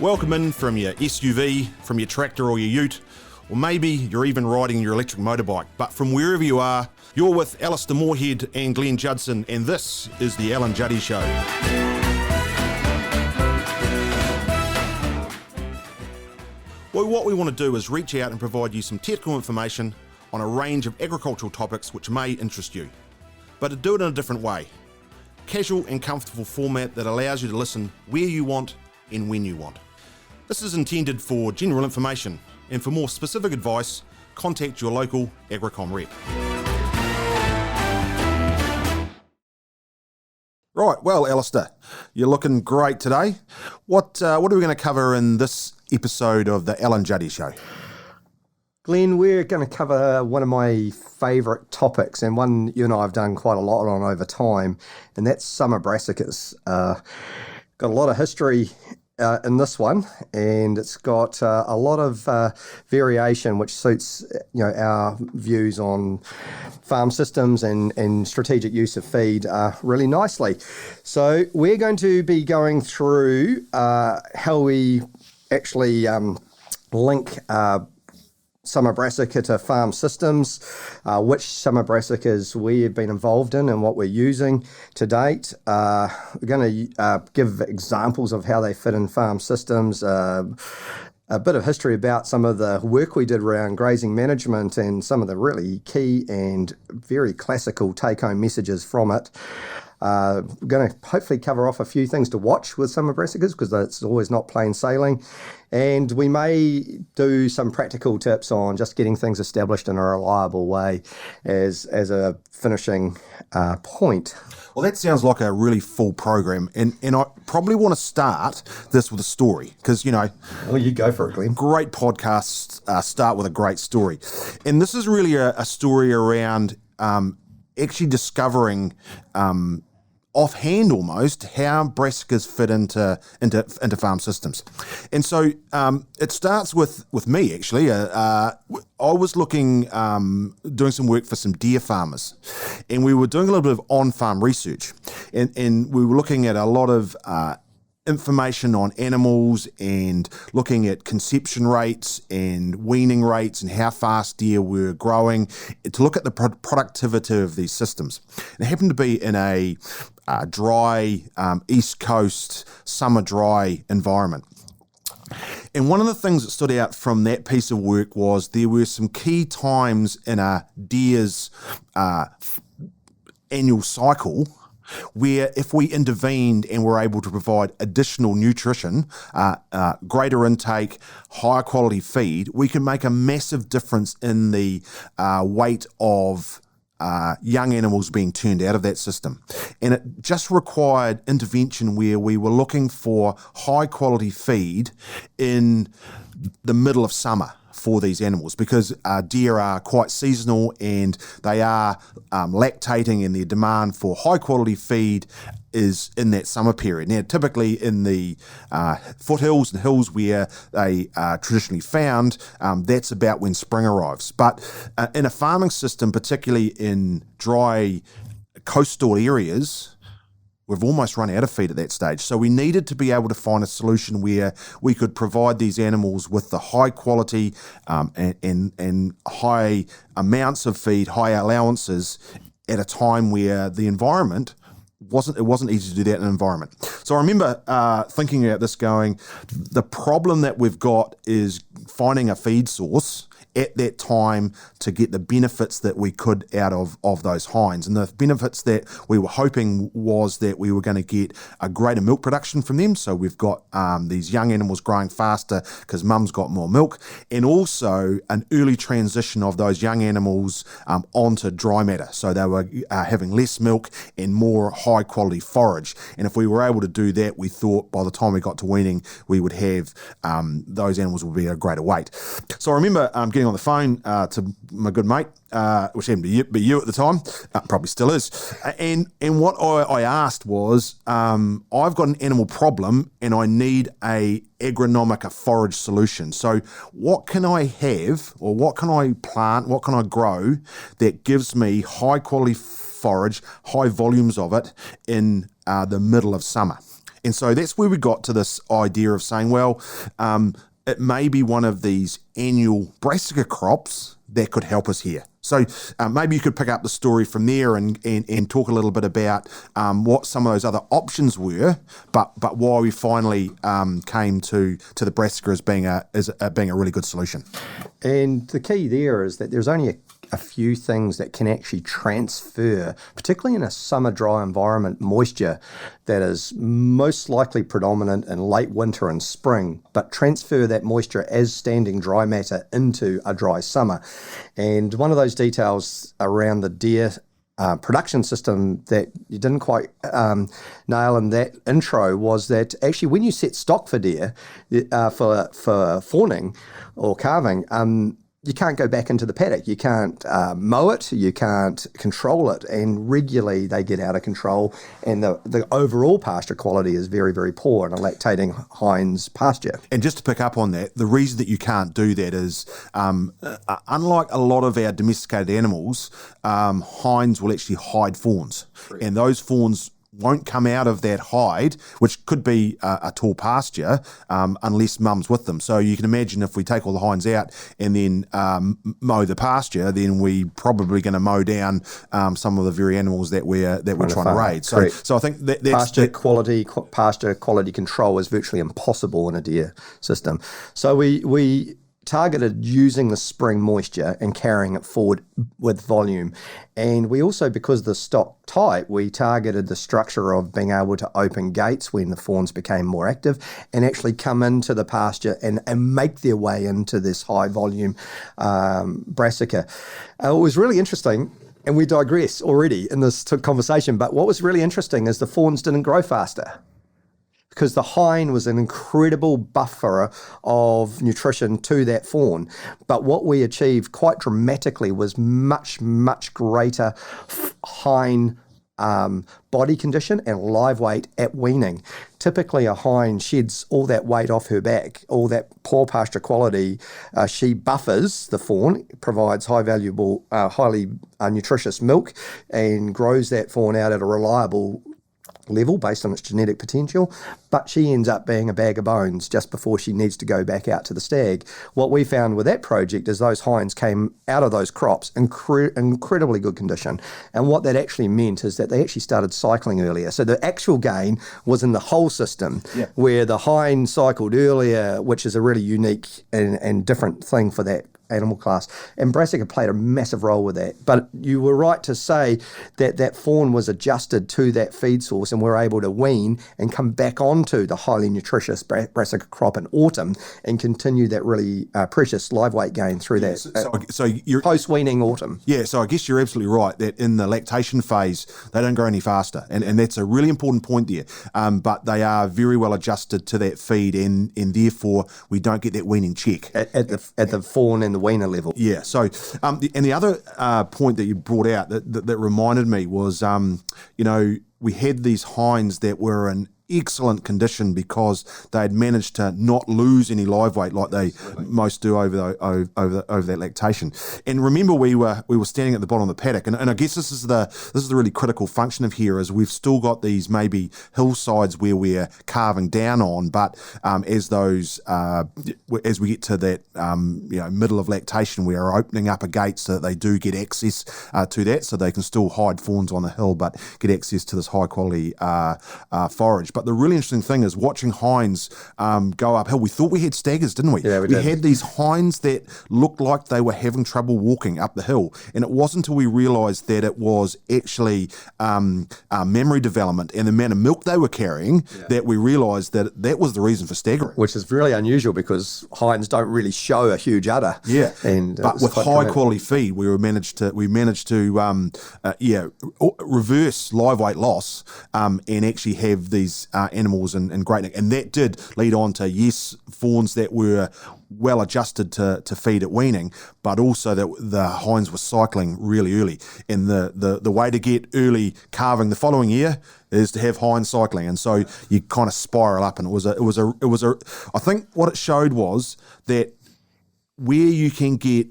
Welcome in from your SUV, from your tractor or your ute, or maybe you're even riding your electric motorbike. But from wherever you are, you're with Alistair Moorhead and Glenn Judson, and this is the Al and Juddy Show. Well, what we want to do is reach out and provide you some technical information on a range of agricultural topics which may interest you, but to do it in a different way. Casual and comfortable format that allows you to listen where you want and when you want. This is intended for general information, and for more specific advice, contact your local Agricom rep. Right, well, Alistair, you're looking great today. What are we going to cover in this episode of the Al and Juddy Show? Glenn, we're going to cover one of my favourite topics, and one you and I have done quite a lot on over time, and that's summer brassicas. Got a lot of history in this one, and it's got a lot of variation which suits our views on farm systems and strategic use of feed really nicely. So we're going to be going through how we actually link summer brassica to farm systems, which summer brassicas we have been involved in and what we're using to date. We're going to give examples of how they fit in farm systems, a bit of history about some of the work we did around grazing management and some of the really key and very classical take-home messages from it. We're going to hopefully cover off a few things to watch with summer brassicas because it's always not plain sailing. And we may do some practical tips on just getting things established in a reliable way as a finishing point. Well, that sounds like a really full program, and I probably want to start this with a story because, Well, you go for it, Glenn. Great podcasts start with a great story. And this is really a story around actually discovering offhand almost how brassicas fit into farm systems. And so it starts with me actually. I was looking, doing some work for some deer farmers, and we were doing a little bit of on-farm research, and we were looking at a lot of information on animals and looking at conception rates and weaning rates and how fast deer were growing to look at the productivity of these systems. And it happened to be in a dry East Coast summer dry environment. And one of the things that stood out from that piece of work was there were some key times in a deer's annual cycle where if we intervened and were able to provide additional nutrition, greater intake, higher quality feed, we can make a massive difference in the weight of young animals being turned out of that system. And it just required intervention where we were looking for high quality feed in the middle of summer for these animals, because deer are quite seasonal and they are lactating, and their demand for high quality feed is in that summer period. Now, typically in the foothills and hills where they are traditionally found, that's about when spring arrives. But in a farming system, particularly in dry coastal areas, we've almost run out of feed at that stage. So we needed to be able to find a solution where we could provide these animals with the high quality and high amounts of feed, high allowances at a time where the environment it wasn't easy to do that in an environment. So I remember thinking about this going, the problem that we've got is finding a feed source at that time to get the benefits that we could out of those hinds. And the benefits that we were hoping was that we were going to get a greater milk production from them. So we've got these young animals growing faster because mum's got more milk, and also an early transition of those young animals onto dry matter. So they were having less milk and more high quality forage. And if we were able to do that, we thought by the time we got to weaning, we would have those animals would be a greater weight. So I remember getting on the phone to my good mate, which happened to be you at the time, probably still is. And what I asked was, I've got an animal problem and I need a agronomic, a forage solution. So what can I have, or what can I plant, what can I grow that gives me high quality forage, high volumes of it in the middle of summer? And so that's where we got to this idea of saying, well, it may be one of these annual brassica crops that could help us here. So maybe you could pick up the story from there and talk a little bit about what some of those other options were, but why we finally came to the brassica as being a really good solution. And the key there is that there's only a few things that can actually transfer, particularly in a summer dry environment, moisture that is most likely predominant in late winter and spring, but transfer that moisture as standing dry matter into a dry summer. And one of those details around the deer production system that you didn't quite nail in that intro was that actually when you set stock for deer for fawning or calving, you can't go back into the paddock. You can't mow it. You can't control it. And regularly they get out of control. And the overall pasture quality is very, very poor in a lactating hinds pasture. And just to pick up on that, the reason that you can't do that is unlike a lot of our domesticated animals, hinds will actually hide fawns. Right. And those fawns won't come out of that hide, which could be a tall pasture, unless mum's with them. So you can imagine if we take all the hinds out and then mow the pasture, then we probably going to mow down some of the very animals that we're trying to raid. So I think that's pasture quality control is virtually impossible in a deer system. So we targeted using the spring moisture and carrying it forward with volume. And we also, because the stock tight, we targeted the structure of being able to open gates when the fawns became more active and actually come into the pasture and make their way into this high volume brassica. It was really interesting. And we digress already in this conversation, but what was really interesting is the fawns didn't grow faster, because the hind was an incredible buffer of nutrition to that fawn. But what we achieved quite dramatically was much, much greater hind body condition and live weight at weaning. Typically, a hind sheds all that weight off her back, all that poor pasture quality. She buffers the fawn, provides highly nutritious milk, and grows that fawn out at a reliable level based on its genetic potential, but she ends up being a bag of bones just before she needs to go back out to the stag. What we found with that project is those hinds came out of those crops in incredibly good condition, and what that actually meant is that they actually started cycling earlier. So the actual gain was in the whole system, where the hind cycled earlier, which is a really unique and different thing for that animal class, and brassica played a massive role with that. But you were right to say that that fawn was adjusted to that feed source, and we're able to wean and come back onto the highly nutritious brassica crop in autumn and continue that really precious live weight gain through that so you're post-weaning autumn. Yeah, so I guess you're absolutely right that in the lactation phase, they don't grow any faster, and that's a really important point there. But they are very well adjusted to that feed, and therefore we don't get that weaning check at the fawn and the weaner level. Yeah. So, and the other point that you brought out that reminded me was, we had these hinds that were in excellent condition because they had managed to not lose any live weight like they most do over that lactation. And remember, we were standing at the bottom of the paddock, and I guess this is the really critical function of here is we've still got these maybe hillsides where we're carving down on, but as we get to that middle of lactation, we are opening up a gate so that they do get access to that, so they can still hide fawns on the hill but get access to this high quality forage. But the really interesting thing is watching hinds go uphill. We thought we had staggers, didn't we? Yeah, we did. Had these hinds that looked like they were having trouble walking up the hill. And it wasn't until we realised that it was actually memory development and the amount of milk they were carrying that we realised that was the reason for staggering. Which is really unusual because hinds don't really show a huge udder. Yeah. And but with high quality feed, we managed to reverse live weight loss and actually have these animals in great, and that did lead on to fawns that were well adjusted to feed at weaning, but also that the hinds were cycling really early. And the way to get early calving the following year is to have hinds cycling, and so you kind of spiral up. And it was a. I think what it showed was that where you can get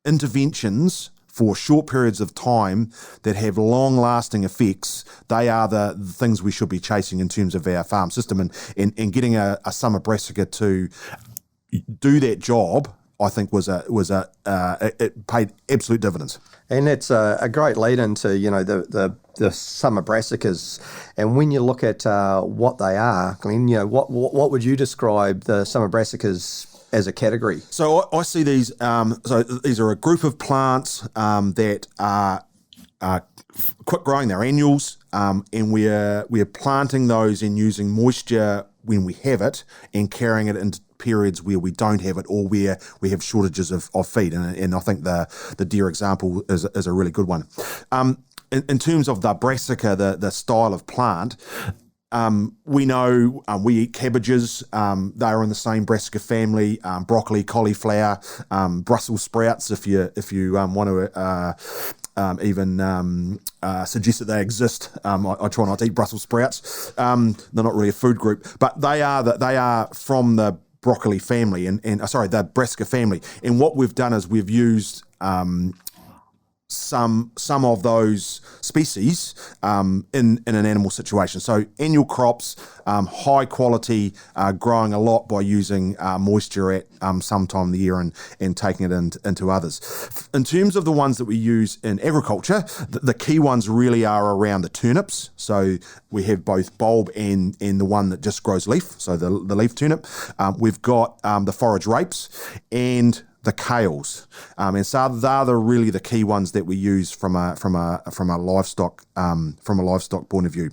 interventions for short periods of time that have long-lasting effects, they are the things we should be chasing in terms of our farm system. And getting a summer brassica to do that job, I think it paid absolute dividends. And it's a great lead into, the summer brassicas. And when you look at what they are, Glenn, what would you describe the summer brassicas as a category? So I see these. So these are a group of plants that are quick growing. They're annuals, and we're planting those and using moisture when we have it, and carrying it into periods where we don't have it, or where we have shortages of feed. And I think the deer example is a really good one. In terms of the brassica, the style of plant, we know we eat cabbages. They are in the same brassica family. Broccoli, cauliflower, Brussels sprouts. If you want to even suggest that they exist, I try not to eat Brussels sprouts. They're not really a food group, but they are from the broccoli family and the brassica family. And what we've done is we've used some of those species in an animal situation. So annual crops, high quality, growing a lot by using moisture at some time of the year and taking it into others. In terms of the ones that we use in agriculture, the key ones really are around the turnips. So we have both bulb and the one that just grows leaf, so the leaf turnip. We've got the forage rapes and the kales, and so they're really the key ones that we use from a livestock point of view.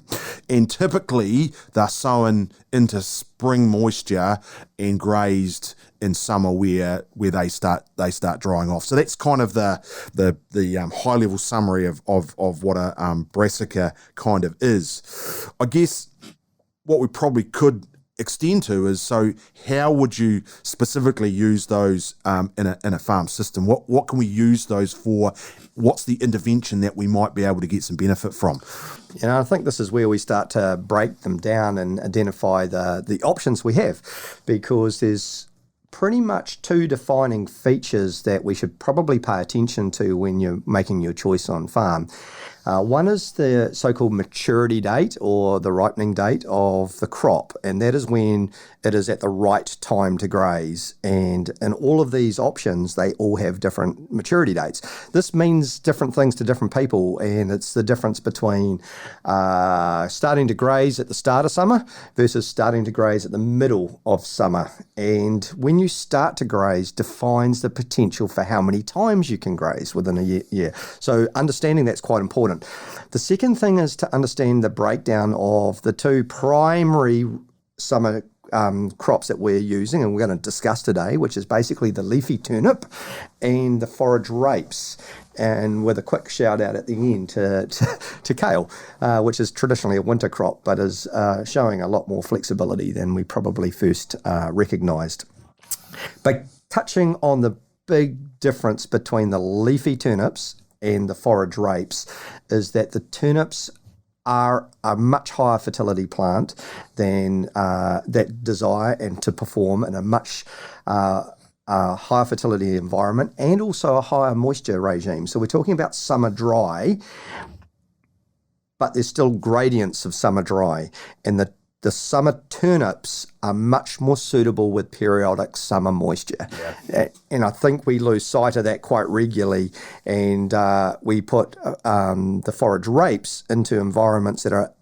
And typically they're sown into spring moisture and grazed in summer where they start drying off. So that's kind of the high level summary of what a brassica kind of is. I guess what we probably could extend to is, so how would you specifically use those in a farm system? What can we use those for? What's the intervention that we might be able to get some benefit from? I think this is where we start to break them down and identify the options we have, because there's pretty much two defining features that we should probably pay attention to when you're making your choice on farm. One is the so-called maturity date, or the ripening date of the crop, and that is when it is at the right time to graze. And in all of these options, they all have different maturity dates. This means different things to different people, and it's the difference between starting to graze at the start of summer versus starting to graze at the middle of summer. And when you start to graze defines the potential for how many times you can graze within a year. So understanding that's quite important. The second thing is to understand the breakdown of the two primary summer crops that we're using, and we're going to discuss today, which is basically the leafy turnip and the forage rapes, and with a quick shout out at the end to kale, which is traditionally a winter crop, but is showing a lot more flexibility than we probably first recognised. But touching on the big difference between the leafy turnips and the forage rapes is that the turnips are a much higher fertility plant than that desire and to perform in a much higher fertility environment, and also a higher moisture regime. So we're talking about summer dry, but there's still gradients of summer dry, and the summer turnips are much more suitable with periodic summer moisture. Yeah. And I think we lose sight of that quite regularly, and we put the forage rapes into environments that are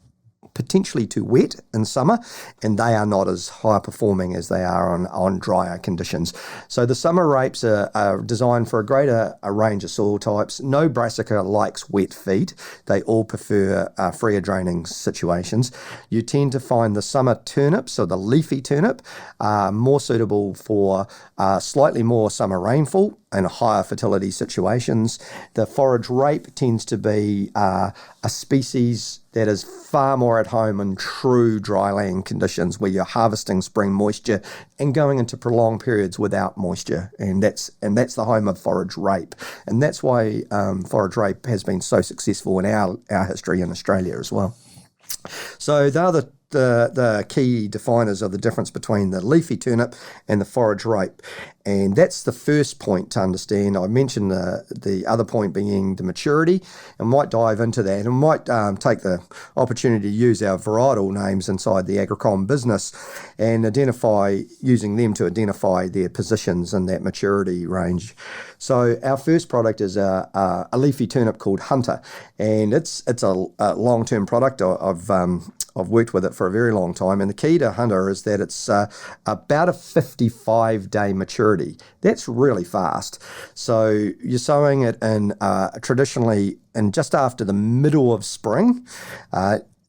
potentially too wet in summer, and they are not as high performing as they are on drier conditions. So the summer rapes are designed for a greater range of soil types. No brassica likes wet feed. They all prefer freer draining situations. You tend to find the summer turnips, or the leafy turnip, more suitable for slightly more summer rainfall and higher fertility situations. The forage rape tends to be a species that is far more at home in true dryland conditions, where you're harvesting spring moisture and going into prolonged periods without moisture, and that's the home of forage rape, and that's why forage rape has been so successful in our history in Australia as well. So they are the the key definers of the difference between the leafy turnip and the forage rape. And that's the first point to understand. I mentioned the other point being the maturity, and might dive into that, and might take the opportunity to use our varietal names inside the Agricom business and using them to identify their positions in that maturity range. So our first product is a leafy turnip called Hunter, and it's a long-term product. I've worked with it for a very long time, and the key to Hunter is that it's about a 55-day maturity. That's really fast. So you're sowing it in traditionally in just after the middle of spring.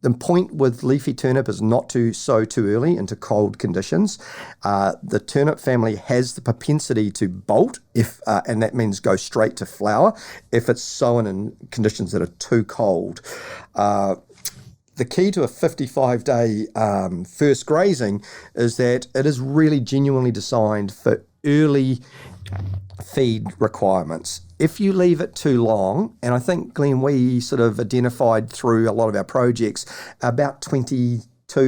The point with leafy turnip is not to sow too early into cold conditions. The turnip family has the propensity to bolt, and that means go straight to flower, if it's sown in conditions that are too cold. The key to a 55-day first grazing is that it is really genuinely designed for early feed requirements. If you leave it too long, and I think, Glenn, we sort of identified through a lot of our projects about 22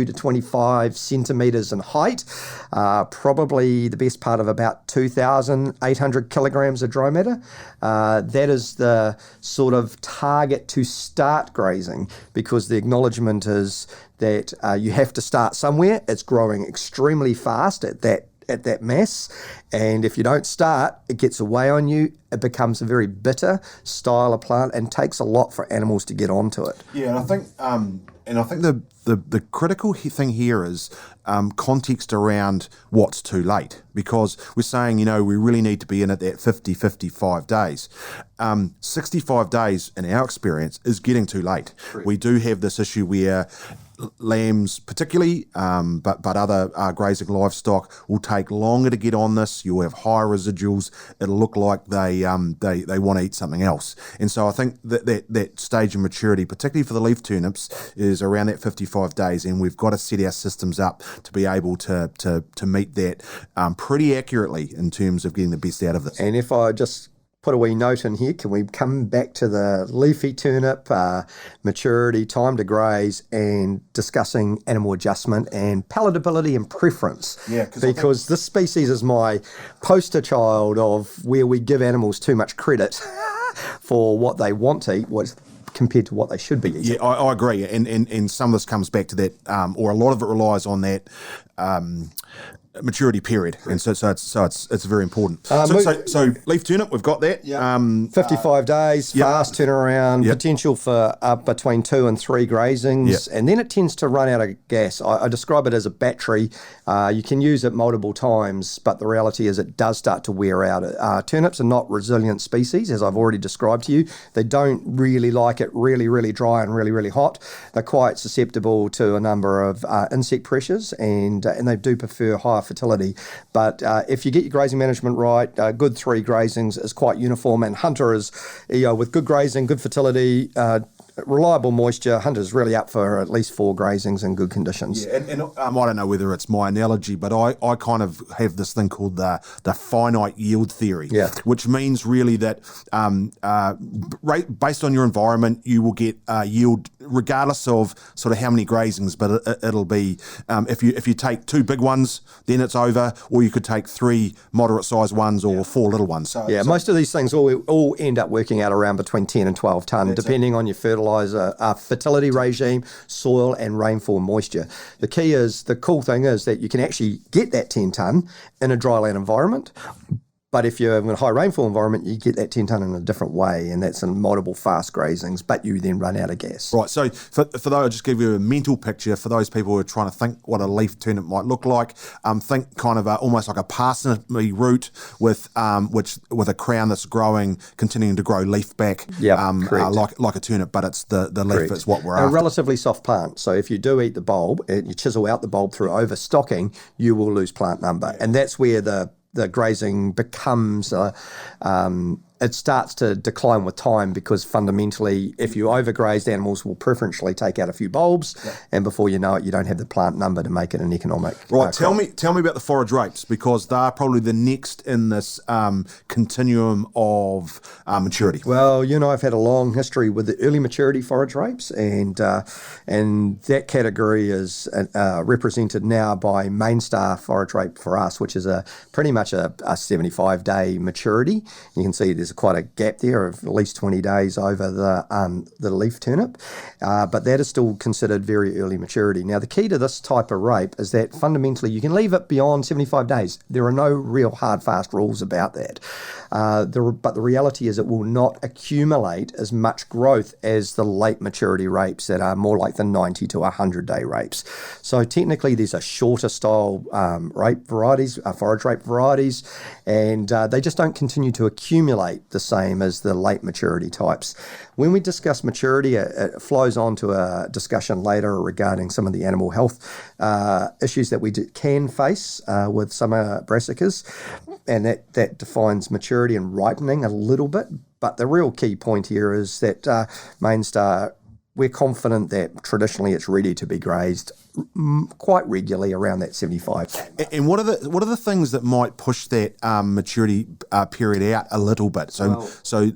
to 25 centimetres in height, probably the best part of about 2,800 kilograms of dry matter. That is the sort of target to start grazing, because the acknowledgement is that you have to start somewhere. It's growing extremely fast at that mass, and if you don't start, it gets away on you. It becomes a very bitter style of plant and takes a lot for animals to get onto it. Yeah, and I think the critical thing here is context around what's too late, because we're saying, we really need to be in at that 55 days. 65 days, in our experience, is getting too late. True. We do have this issue where lambs particularly, but other grazing livestock will take longer to get on this. You'll have higher residuals. It'll look like they want to eat something else. And so I think that stage of maturity, particularly for the leaf turnips, is around that 55 days, and we've got to set our systems up to be able to meet that pretty accurately in terms of getting the best out of this. And if I just put a wee note in here, can we come back to the leafy turnip, maturity, time to graze, and discussing animal adjustment and palatability and preference? Yeah, because this species is my poster child of where we give animals too much credit for what they want to eat, compared to what they should be eating. Yeah, I agree, and some of this comes back to that, or a lot of it relies on that maturity period, and so it's very important. So leaf turnip, we've got that. 55 days, fast turnaround, potential for between 2 and 3 grazings, and then it tends to run out of gas. I describe it as a battery. You can use it multiple times, but the reality is it does start to wear out. Turnips are not resilient species, as I've already described to you. They don't really like it really, really dry and really, really hot. They're quite susceptible to a number of insect pressures, and they do prefer higher fertility. But if you get your grazing management right, good 3 grazings is quite uniform, and Hunter is, with good grazing, good fertility, reliable moisture, Hunter's really up for at least 4 grazings in good conditions. Yeah, and I don't know whether it's my analogy, but I kind of have this thing called the finite yield theory, which means really that based on your environment, you will get yield regardless of sort of how many grazings, but it'll be, if you take 2 big ones, then it's over, or you could take 3 moderate-sized ones or 4 little ones. Most of these things all end up working out around between 10 and 12 tonne, depending on your fertiliser, fertility regime, soil and rainfall moisture. The cool thing is that you can actually get that 10 tonne in a dryland environment. But if you're in a high rainfall environment, you get that 10 tonne in a different way, and that's in multiple fast grazings, but you then run out of gas. Right, so for those, I'll just give you a mental picture for those people who are trying to think what a leaf turnip might look like. Think kind of almost like a parsnip root with a crown that's growing, continuing to grow leaf back, like a turnip, but it's the leaf is what we're after. A relatively soft plant, so if you do eat the bulb and you chisel out the bulb through overstocking, you will lose plant number, and that's where the grazing becomes it starts to decline with time because fundamentally, if you overgrazed, animals will preferentially take out a few bulbs, and before you know it, you don't have the plant number to make it an economic. Right, tell me about the forage rapes, because they're probably the next in this continuum of maturity. Well, I've had a long history with the early maturity forage rapes, and that category is represented now by main star forage rape for us, which is pretty much a 75-day maturity. You can see there's quite a gap there of at least 20 days over the leaf turnip, but that is still considered very early maturity. Now, the key to this type of rape is that fundamentally you can leave it beyond 75 days. There are no real hard, fast rules about that. But the reality is it will not accumulate as much growth as the late maturity rapes that are more like the 90 to 100-day rapes. So technically there's a shorter style rape varieties, forage rape varieties, and they just don't continue to accumulate the same as the late maturity types. When we discuss maturity, it flows on to a discussion later regarding some of the animal health issues that we can face with summer brassicas, and that defines maturity and ripening a little bit. But the real key point here is that main star, we're confident that traditionally it's ready to be grazed quite regularly around that 75. And what are the things that might push that maturity period out a little bit? So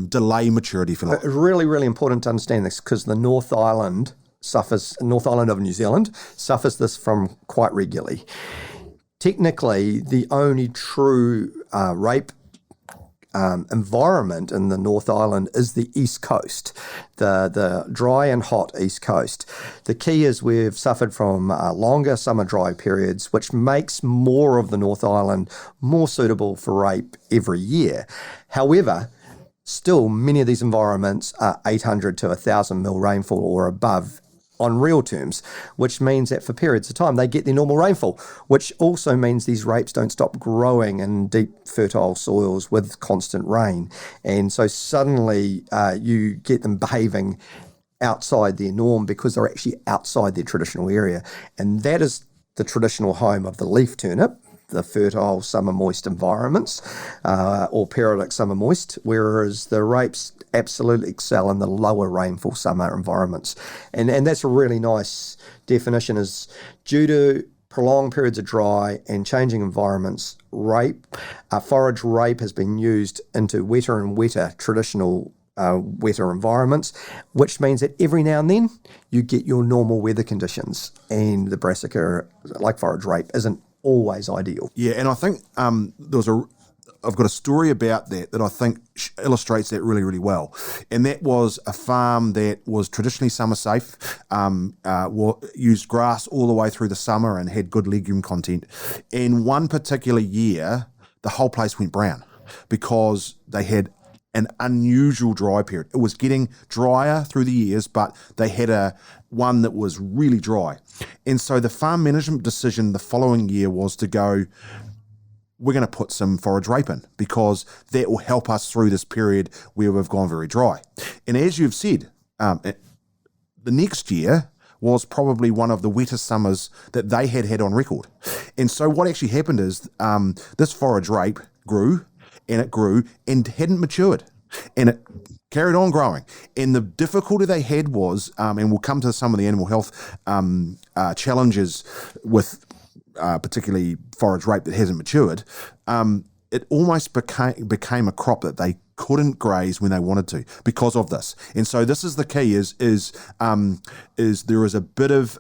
delay maturity for like. It's really, really important to understand this because the North Island of New Zealand suffers this from quite regularly. Technically, the only true rape environment in the North Island is the East Coast, the dry and hot East Coast. The key is we've suffered from longer summer dry periods, which makes more of the North Island more suitable for rape every year. However, still many of these environments are 800 to 1,000 mil rainfall or above on real terms, which means that for periods of time they get their normal rainfall, which also means these rapes don't stop growing in deep fertile soils with constant rain. And so suddenly you get them behaving outside their norm because they're actually outside their traditional area. And that is the traditional home of the leaf turnip, the fertile summer moist environments, or periodic summer moist, whereas the rapes absolutely excel in the lower rainfall summer environments. And that's a really nice definition, is due to prolonged periods of dry and changing environments, forage rape has been used into wetter and wetter traditional wetter environments, which means that every now and then you get your normal weather conditions, and the brassica, like forage rape, isn't always ideal. Yeah, and I think I've got a story about that I think illustrates that really, really well. And that was a farm that was traditionally summer safe, used grass all the way through the summer and had good legume content. And one particular year, the whole place went brown because they had an unusual dry period. It was getting drier through the years, but they had one that was really dry. And so the farm management decision the following year was to go, we're going to put some forage rape in because that will help us through this period where we've gone very dry. And as you've said, the next year was probably one of the wettest summers that they had on record. And so what actually happened is this forage rape grew and hadn't matured. And it carried on growing. And the difficulty they had was, and we'll come to some of the animal health challenges with particularly forage rape that hasn't matured, it almost became a crop that they couldn't graze when they wanted to because of this. And so this is the key: is there is a bit of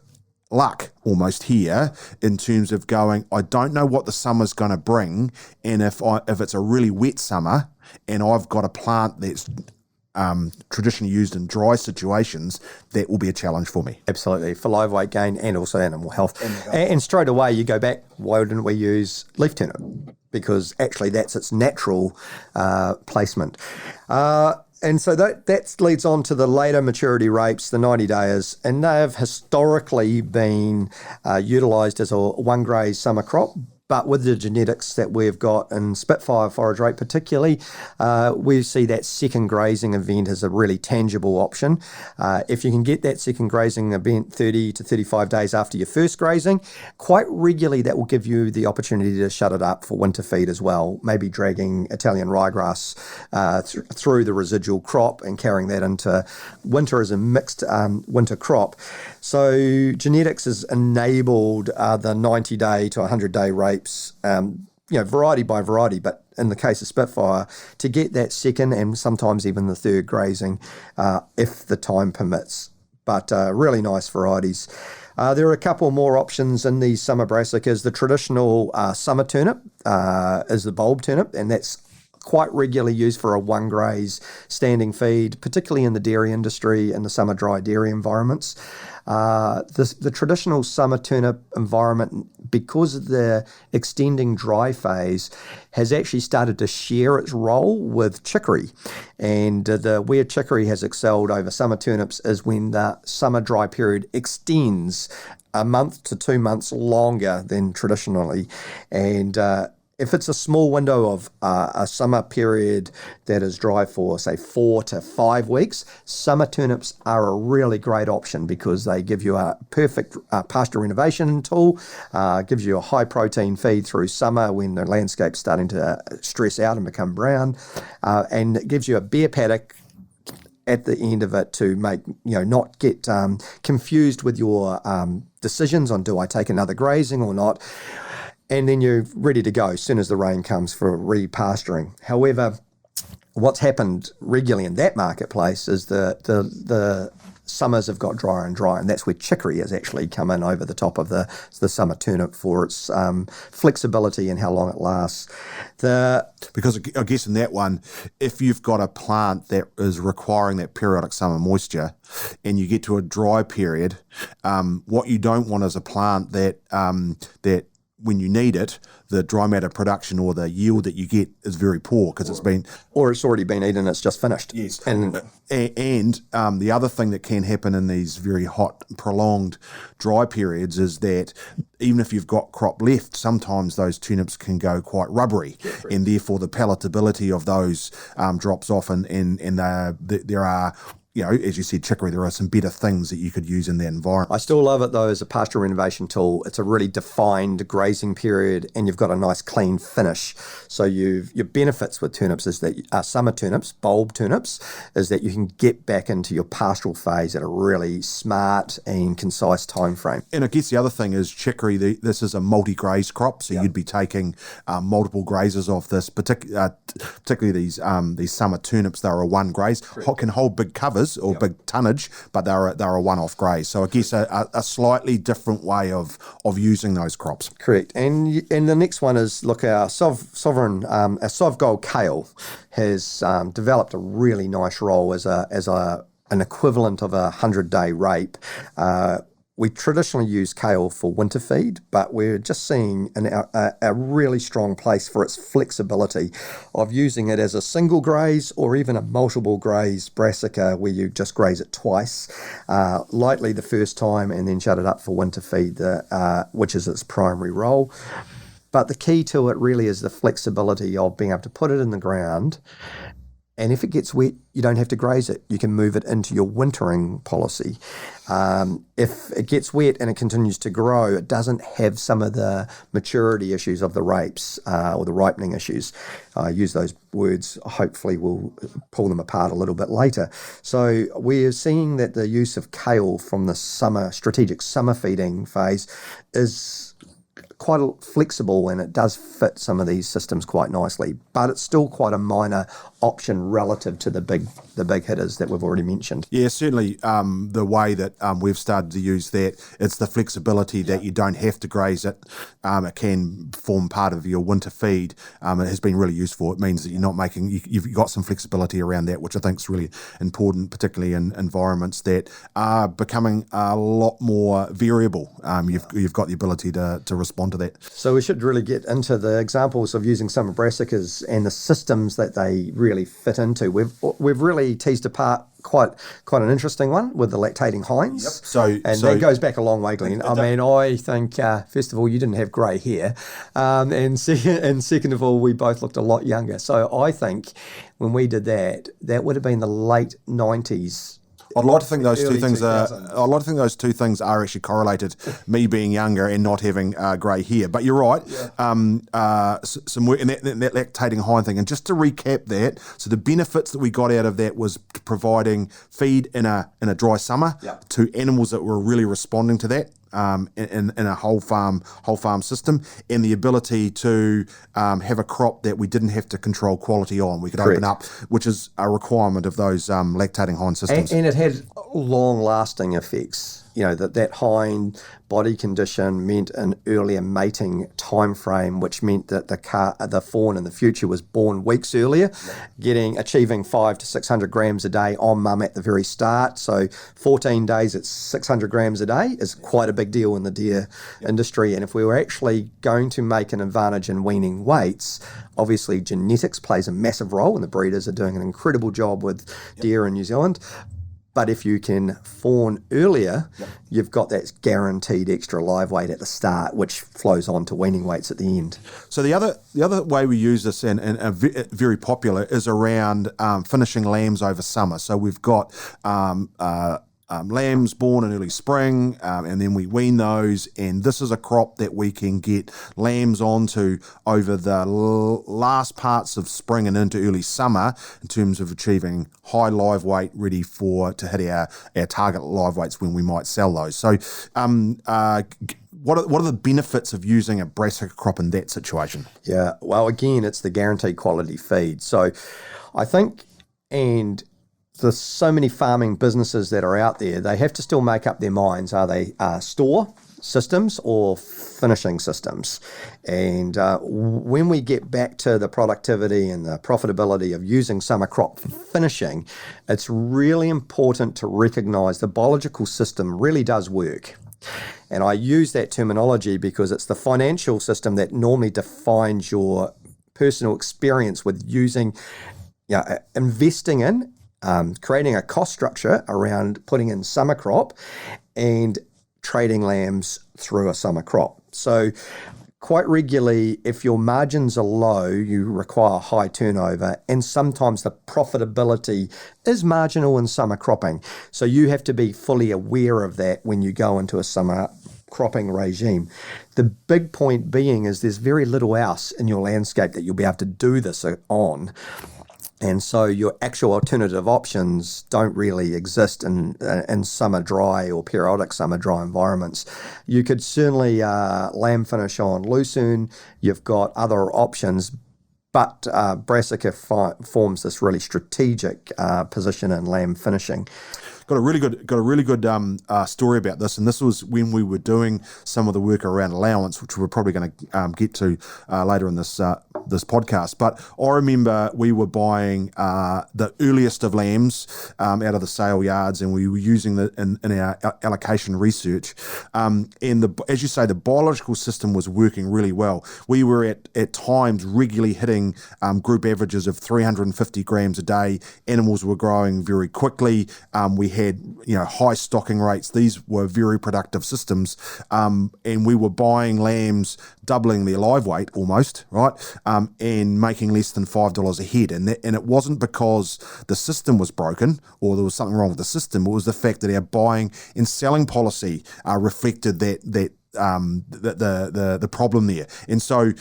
luck almost here in terms of going, I don't know what the summer's going to bring, and if it's a really wet summer and I've got a plant that's traditionally used in dry situations, that will be a challenge for me. Absolutely, for live weight gain and also animal health. And straight away you go back, why didn't we use leaf turnip? Because actually that's its natural placement. And so that leads on to the later maturity rapes, the 90 days, and they have historically been utilised as a one graze summer crop But with the genetics that we've got in Spitfire forage rate particularly, we see that second grazing event as a really tangible option. If you can get that second grazing event 30 to 35 days after your first grazing, quite regularly that will give you the opportunity to shut it up for winter feed as well, maybe dragging Italian ryegrass through the residual crop and carrying that into winter as a mixed winter crop. So genetics has enabled the 90-day to 100-day rapes, variety by variety, but in the case of Spitfire, to get that second and sometimes even the third grazing if the time permits. But really nice varieties. There are a couple more options in these summer brassicas. The traditional summer turnip is the bulb turnip, and that's quite regularly used for a one graze standing feed, particularly in the dairy industry and the summer dry dairy environments. The traditional summer turnip environment, because of the extending dry phase, has actually started to share its role with chicory. And where chicory has excelled over summer turnips is when the summer dry period extends a month to 2 months longer than traditionally. And if it's a small window of a summer period that is dry for, say, 4 to 5 weeks, summer turnips are a really great option because they give you a perfect pasture renovation tool, gives you a high protein feed through summer when the landscape's starting to stress out and become brown, and it gives you a bare paddock at the end of it to make, not get confused with your decisions on, do I take another grazing or not? And then you're ready to go as soon as the rain comes for repasturing. However, what's happened regularly in that marketplace is the summers have got drier and drier, and that's where chicory has actually come in over the top of the summer turnip for its flexibility and how long it lasts. Because I guess in that one, if you've got a plant that is requiring that periodic summer moisture and you get to a dry period, what you don't want is a plant that when you need it, the dry matter production or the yield that you get is very poor because it's already been eaten. It's just finished. Yes, and the other thing that can happen in these very hot, prolonged dry periods is that even if you've got crop left, sometimes those turnips can go quite rubbery, and therefore the palatability of those drops off, and there are. As you said, chicory, there are some better things that you could use in that environment. I still love it, though, as a pasture renovation tool. It's a really defined grazing period, and you've got a nice clean finish. So your benefits with turnips is that summer turnips, bulb turnips, is that you can get back into your pastoral phase at a really smart and concise time frame. And I guess the other thing is chicory, this is a multi-graze crop, so you'd be taking multiple grazes off this, particularly these summer turnips. They're a one graze, can hold big covers or big tonnage, but they're a one-off graze. So I guess a slightly different way of using those crops. Correct. And the next one is, look, our sovereign, our Sov Gold kale has developed a really nice role as an equivalent of a 100-day rape. We traditionally use kale for winter feed, but we're just seeing a really strong place for its flexibility of using it as a single graze or even a multiple graze brassica where you just graze it twice, lightly the first time and then shut it up for winter feed, which is its primary role. But the key to it really is the flexibility of being able to put it in the ground. And if it gets wet, you don't have to graze it. You can move it into your wintering policy. If it gets wet and it continues to grow, it doesn't have some of the maturity issues of the rapes or the ripening issues. I use those words. Hopefully we'll pull them apart a little bit later. So we're seeing that the use of kale from the strategic summer feeding phase is quite flexible, and it does fit some of these systems quite nicely, but it's still quite a minor option relative to the big hitters that we've already mentioned. Yeah, certainly the way that we've started to use that, it's the flexibility that you don't have to graze it. It can form part of your winter feed. It has been really useful. It means that you're not you've got some flexibility around that, which I think is really important, particularly in environments that are becoming a lot more variable. You've got the ability to respond to that. So we should really get into the examples of using summer brassicas and the systems that they really fit into. We've really actually teased apart quite an interesting one with the lactating hinds. Yep. And that goes back a long way, Glenn. I mean, I think, first of all, you didn't have grey hair. And second of all, we both looked a lot younger. So I think when we did that, that would have been the late 90s. I'd like to think those two things 2000s. I'd like to think those two things are actually correlated. Me being younger and not having grey hair, but you're right. Yeah. Some work in that lactating hind thing, and just to recap that, so the benefits that we got out of that was providing feed in a dry summer to animals that were really responding to that. In a whole farm system, and the ability to have a crop that we didn't have to control quality on. We could open up, which is a requirement of those lactating hind systems. And it had long-lasting effects. You know, that hind body condition meant an earlier mating time frame, which meant that the fawn in the future was born weeks earlier, achieving 500 to 600 grams a day on mum at the very start. So 14 days at 600 grams a day is quite a big deal in the deer industry. And if we were actually going to make an advantage in weaning weights, obviously genetics plays a massive role, and the breeders are doing an incredible job with deer in New Zealand. But if you can fawn earlier, you've got that guaranteed extra live weight at the start, which flows on to weaning weights at the end. So the other way we use this, and very popular, is around finishing lambs over summer. So we've got lambs born in early spring, and then we wean those, and this is a crop that we can get lambs onto over the last parts of spring and into early summer in terms of achieving high live weight, ready to hit our target live weights when we might sell those. So what are the benefits of using a brassica crop in that situation? Yeah, well, again, it's the guaranteed quality feed. So I think, and there's so many farming businesses that are out there, they have to still make up their minds. Are they store systems or finishing systems? And when we get back to the productivity and the profitability of using summer crop for finishing, it's really important to recognise the biological system really does work. And I use that terminology because it's the financial system that normally defines your personal experience with using, investing in, creating a cost structure around putting in summer crop and trading lambs through a summer crop. So quite regularly, if your margins are low, you require high turnover, and sometimes the profitability is marginal in summer cropping. So you have to be fully aware of that when you go into a summer cropping regime. The big point being is there's very little else in your landscape that you'll be able to do this on. And so your actual alternative options don't really exist in summer dry or periodic summer dry environments. You could certainly lamb finish on lucerne. You've got other options, but brassica forms this really strategic position in lamb finishing. Got a really good story about this, and this was when we were doing some of the work around allowance, which we're probably going to get to later in this podcast. But I remember we were buying the earliest of lambs out of the sale yards, and we were using that in our allocation research. And as you say, the biological system was working really well. We were at times regularly hitting group averages of 350 grams a day. Animals were growing very quickly. We had high stocking rates. These were very productive systems, and we were buying lambs doubling their live weight almost, right, and making less than $5 a head. And it wasn't because the system was broken or there was something wrong with the system. It was the fact that our buying and selling policy reflected that the problem there. And so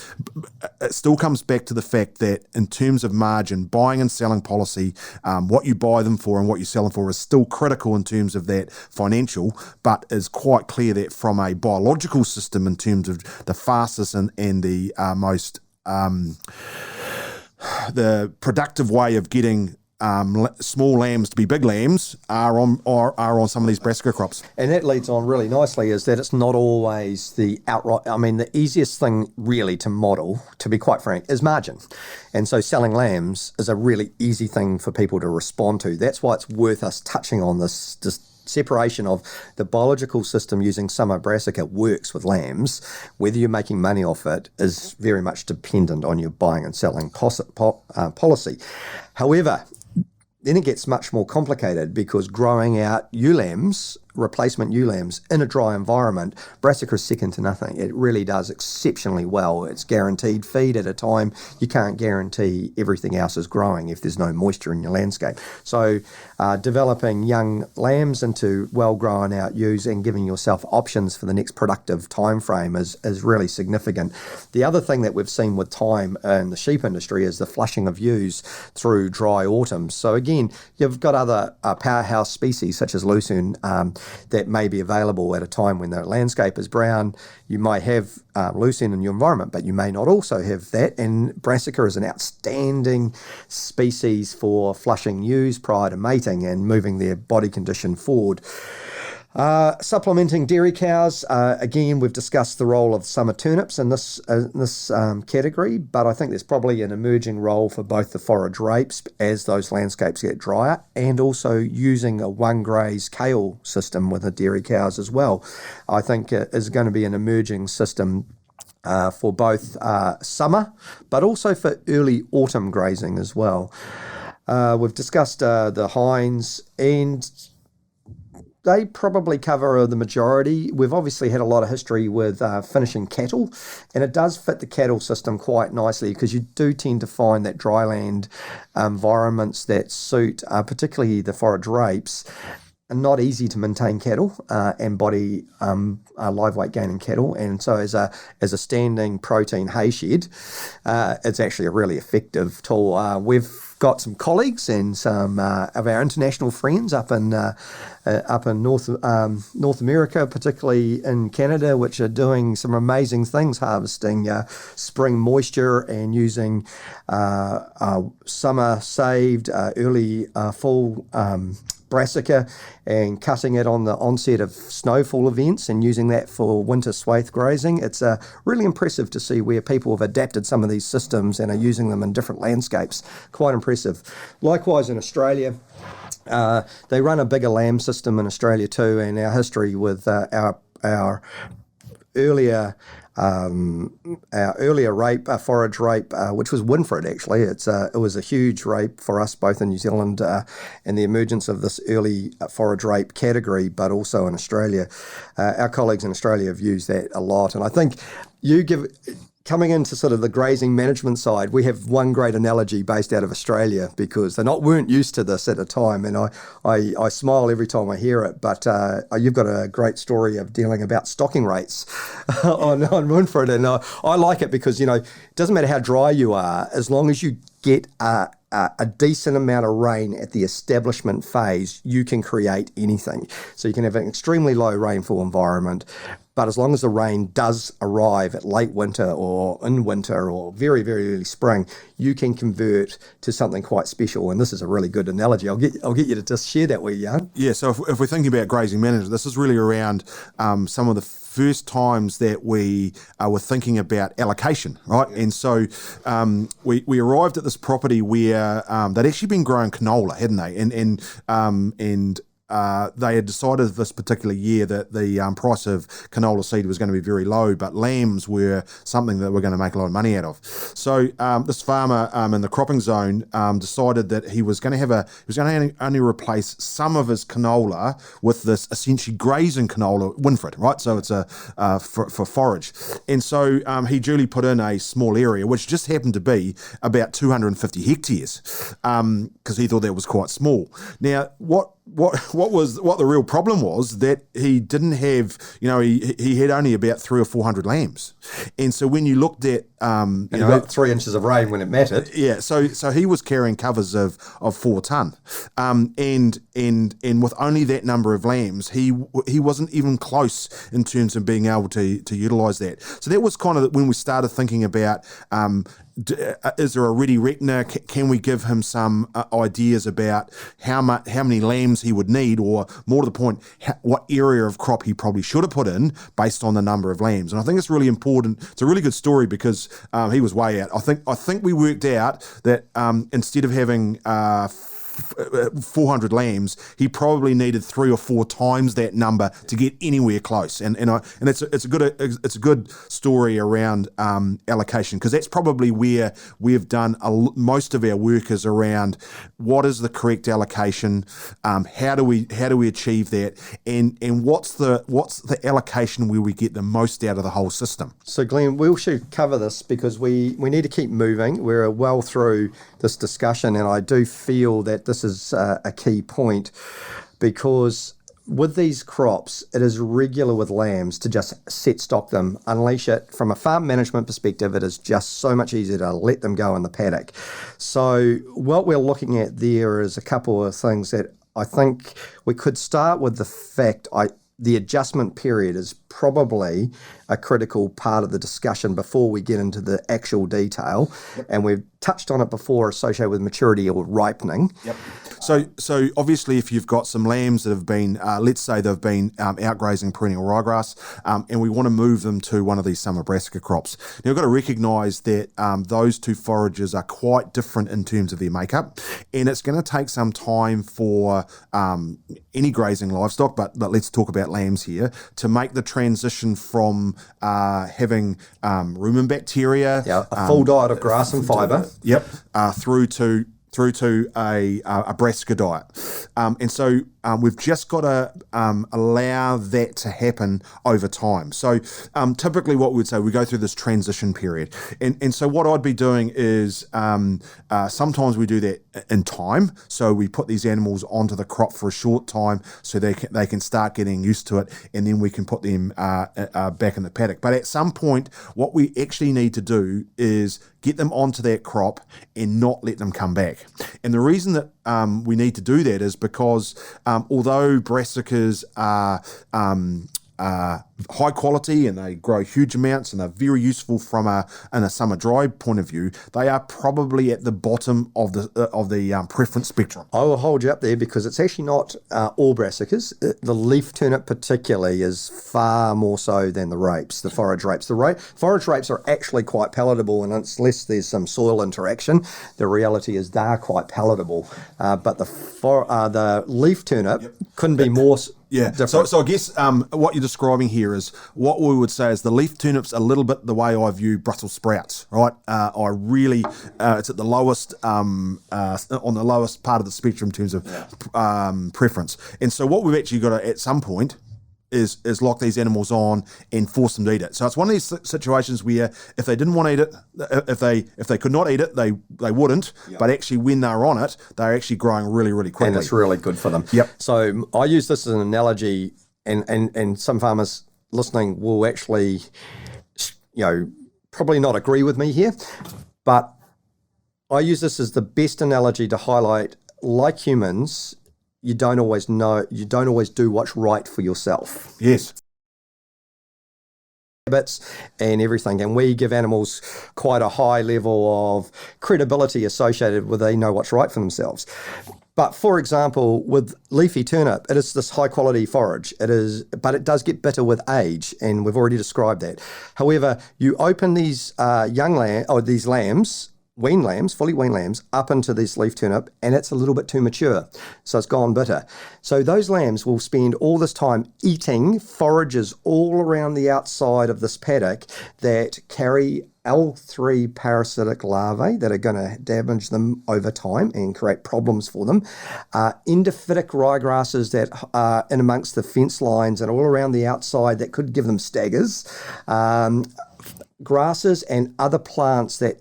it still comes back to the fact that in terms of margin, buying and selling policy, what you buy them for and what you sell them for is still critical in terms of that financial, but is quite clear that from a biological system in terms of the fastest and the most the productive way of getting small lambs to be big lambs are on some of these brassica crops. And that leads on really nicely is that it's not always the outright, the easiest thing really to model, to be quite frank, is margin. And so selling lambs is a really easy thing for people to respond to. That's why it's worth us touching on this separation of the biological system using summer brassica works with lambs. Whether you're making money off it is very much dependent on your buying and selling policy. However, then it gets much more complicated because growing out ewe lambs, replacement ewe lambs in a dry environment, brassica is second to nothing. It really does exceptionally well. It's guaranteed feed at a time. You can't guarantee everything else is growing if there's no moisture in your landscape. So developing young lambs into well-grown out ewes and giving yourself options for the next productive time frame is really significant. The other thing that we've seen with time in the sheep industry is the flushing of ewes through dry autumns. So again, you've got other powerhouse species such as Lucerne that may be available at a time when the landscape is brown. You might have Lucerne in your environment, but you may not also have that. And Brassica is an outstanding species for flushing ewes prior to mating and moving their body condition forward. Supplementing dairy cows, again, we've discussed the role of summer turnips in this category, but I think there's probably an emerging role for both the forage rapes as those landscapes get drier, and also using a one-graze kale system with the dairy cows as well. I think is going to be an emerging system for both summer, but also for early autumn grazing as well. We've discussed the hinds, and they probably cover the majority. We've obviously had a lot of history with finishing cattle, and it does fit the cattle system quite nicely because you do tend to find that dryland environments that suit particularly the forage rapes are not easy to maintain cattle and body live weight gain in cattle. And so as a standing protein hay shed, it's actually a really effective tool. We've got some colleagues and some of our international friends up in North America, particularly in Canada, which are doing some amazing things, harvesting spring moisture and using summer saved early fall brassica and cutting it on the onset of snowfall events and using that for winter swathe grazing. It's really impressive to see where people have adapted some of these systems and are using them in different landscapes. Quite impressive. Likewise in Australia, they run a bigger lamb system in Australia too, and our history with our earlier rape, forage rape, which was Winfred actually. It was a huge rape for us both in New Zealand and the emergence of this early forage rape category, but also in Australia. Our colleagues in Australia have used that a lot, and I think coming into sort of the grazing management side, we have one great analogy based out of Australia because they weren't used to this at the time, and I smile every time I hear it. But you've got a great story of dealing about stocking rates on Winfred, and I like it because it doesn't matter how dry you are, as long as you get a decent amount of rain at the establishment phase, you can create anything. So you can have an extremely low rainfall environment, but as long as the rain does arrive at late winter or in winter or very, very early spring, you can convert to something quite special. And this is a really good analogy. I'll get you to just share that with you, Jan. Yeah, so if we're thinking about grazing management, this is really around some of the first times that we were thinking about allocation, right? Yeah. And so we arrived at this property where they'd actually been growing canola, hadn't they? And they had decided this particular year that the price of canola seed was going to be very low, but lambs were something that we're going to make a lot of money out of. So this farmer in the cropping zone decided that he was going to only replace some of his canola with this essentially grazing canola, Winfred, right? So it's for forage. And so he duly put in a small area, which just happened to be about 250 hectares, because he thought that was quite small. Now, what the real problem was that he didn't have, he had only about 300 or 400 lambs. And so when you looked at, and he got 3 inches of rain when it mattered. Yeah. So he was carrying covers of 4 ton. And with only that number of lambs, he wasn't even close in terms of being able to utilize that. So that was kind of when we started thinking about, is there a ready retina? Can we give him some ideas about how many lambs he would need, or more to the point, what area of crop he probably should have put in based on the number of lambs? And I think it's really important. It's a really good story because he was way out. I think we worked out that instead of having 400 lambs, he probably needed 3 or 4 times that number to get anywhere close. And it's a good story around allocation, because that's probably where we've done most of our work is around what is the correct allocation, how do we achieve that, and what's the allocation where we get the most out of the whole system. So Glenn, we should cover this because we need to keep moving. We're well through this discussion, and I do feel that this is a key point, because with these crops, it is regular with lambs to just set stock them, unleash it. From a farm management perspective, it is just so much easier to let them go in the paddock. So what we're looking at there is a couple of things that I think we could start with. The fact the adjustment period is probably a critical part of the discussion before we get into the actual detail. Yep. And we've touched on it before, associated with maturity or ripening. Yep. So obviously, if you've got some lambs that have been, let's say they've been out grazing perennial ryegrass, and we want to move them to one of these summer brassica crops. Now, we've got to recognise that those two forages are quite different in terms of their makeup, and it's going to take some time for any grazing livestock, but let's talk about lambs here, to make the transition from having rumen bacteria, a full diet of grass and fibre, through to a brassica diet. And so we've just got to allow that to happen over time. So typically what we would say, we go through this transition period. And so what I'd be doing is sometimes we do that in time. So we put these animals onto the crop for a short time so they can start getting used to it, and then we can put them back in the paddock. But at some point, what we actually need to do is get them onto that crop and not let them come back. And the reason that we need to do that is because although brassicas are high quality and they grow huge amounts and they're very useful in a summer dry point of view, they are probably at the bottom of the preference spectrum. I will hold you up there, because it's actually not all brassicas. The leaf turnip particularly is far more so than the rapes, the forage rapes. The forage rapes are actually quite palatable, and unless there's some soil interaction, the reality is they're quite palatable. But the leaf turnip couldn't be more different. So I guess what you're describing here is what we would say is the leaf turnip's a little bit the way I view Brussels sprouts, right? I really, it's at the lowest, on the lowest part of the spectrum in terms of preference. And so what we've actually got to, at some point, is lock these animals on and force them to eat it. So it's one of these situations where if they didn't want to eat it, if they could not eat it, they wouldn't. Yep. But actually, when they're on it, they're actually growing really, really quickly. And it's really good for them. Yep. So I use this as an analogy, and some farmers listening will actually, probably not agree with me here, but I use this as the best analogy to highlight, like humans, you don't always do what's right for yourself. Yes. Habits and everything, and we give animals quite a high level of credibility associated with they know what's right for themselves. But for example, with leafy turnip, it is this high quality forage. But it does get bitter with age, and we've already described that. However, you open these these lambs, fully weaned lambs, up into this leaf turnip, and it's a little bit too mature, so it's gone bitter. So those lambs will spend all this time eating forages all around the outside of this paddock that carry L3 parasitic larvae that are going to damage them over time and create problems for them. Endophytic ryegrasses that are in amongst the fence lines and all around the outside that could give them staggers. Grasses and other plants that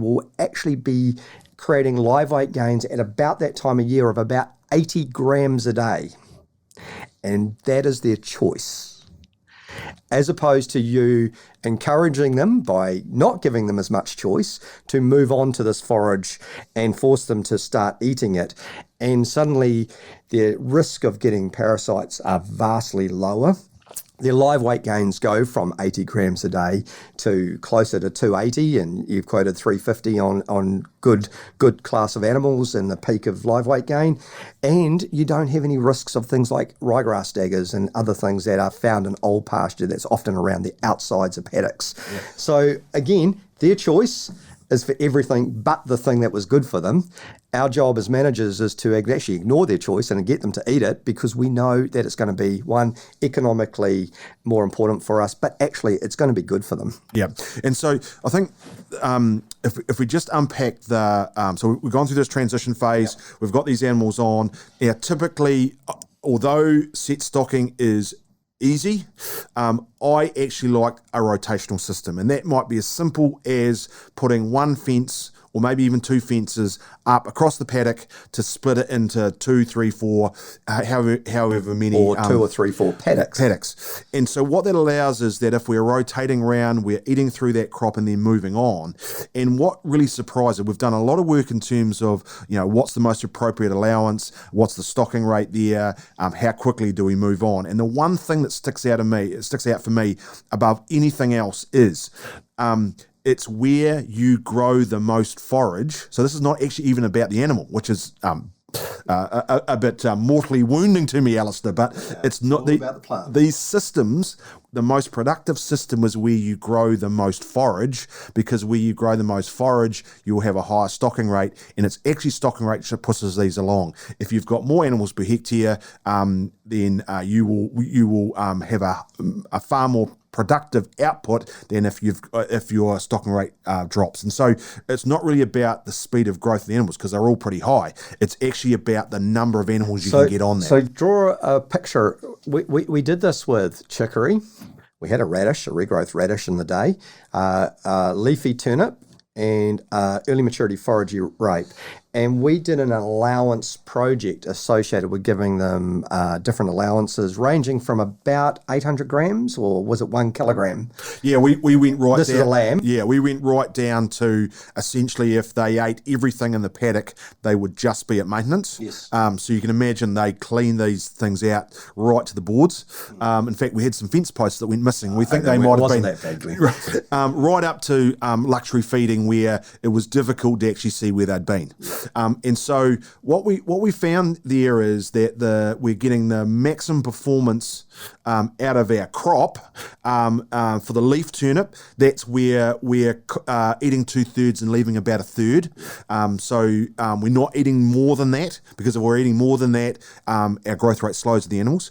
will be creating live weight gains at about that time of year of about 80 grams a day. And that is their choice. As opposed to you encouraging them by not giving them as much choice to move on to this forage and force them to start eating it. And suddenly the risk of getting parasites are vastly lower. Their live weight gains go from 80 grams a day to closer to 280, and you've quoted 350 on good class of animals and the peak of live weight gain. And you don't have any risks of things like ryegrass staggers and other things that are found in old pasture that's often around the outsides of paddocks. Yeah. So again, their choice. is for everything but the thing that was good for them. Our job as managers is to actually ignore their choice and get them to eat it, because we know that it's going to be, one, economically more important for us, but actually it's going to be good for them. Yeah. And so I think if we just unpack so we've gone through this transition phase, we've got these animals on. Typically, although set stocking is easy, I actually like a rotational system, and that might be as simple as putting one fence or maybe even two fences up across the paddock to split it into 2, 3, 4, however many. Or 2 or 3, 4 paddocks. And so what that allows is that if we're rotating around, we're eating through that crop and then moving on. And what really surprised us, we've done a lot of work in terms of, what's the most appropriate allowance, what's the stocking rate there, how quickly do we move on. And the one thing that sticks out for me above anything else is it's where you grow the most forage. So this is not actually even about the animal, which is a bit mortally wounding to me, Alistair, but it's not about the plant. These systems, the most productive system is where you grow the most forage, because where you grow the most forage, you'll have a higher stocking rate, and it's actually stocking rate that pushes these along. If you've got more animals per hectare, then you will have a far more productive output than if your stocking rate drops. And so it's not really about the speed of growth of the animals, because they're all pretty high. It's actually about the number of animals you can get on there. So draw a picture. We did this with chicory. We had a regrowth radish in the day, leafy turnip, and early maturity foragey rape. And we did an allowance project associated with giving them different allowances ranging from about 800 grams, or was it 1 kilogram? Yeah, we went right down. This is a lamb. Yeah, we went right down to essentially if they ate everything in the paddock, they would just be at maintenance. Yes. So you can imagine they clean these things out right to the boards. In fact, we had some fence posts that went missing. We think they might have been that bad, Glenn. right up to luxury feeding, where it was difficult to actually see where they'd been. And so what we found there is that we're getting the maximum performance out of our crop for the leaf turnip. That's where we're eating 2/3 and leaving about 1/3. So we're not eating more than that, because if we're eating more than that, our growth rate slows with the animals.